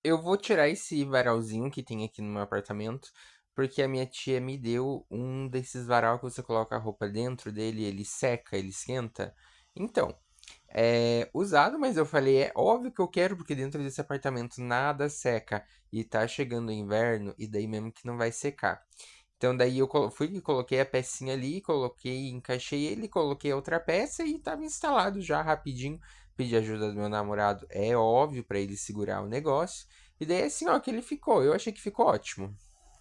Eu vou tirar esse varalzinho que tem aqui no meu apartamento, porque a minha tia me deu um desses varal que você coloca a roupa dentro dele, ele seca, ele esquenta. Então, é usado, mas eu falei, é óbvio que eu quero, porque dentro desse apartamento nada seca. E tá chegando o inverno, e daí mesmo que não vai secar. Então daí eu fui e coloquei a pecinha ali, coloquei, encaixei ele, coloquei a outra peça e tava instalado já rapidinho. Pedi ajuda do meu namorado, é óbvio, pra ele segurar o negócio. E daí assim, ó, que ele ficou. Eu achei que ficou ótimo.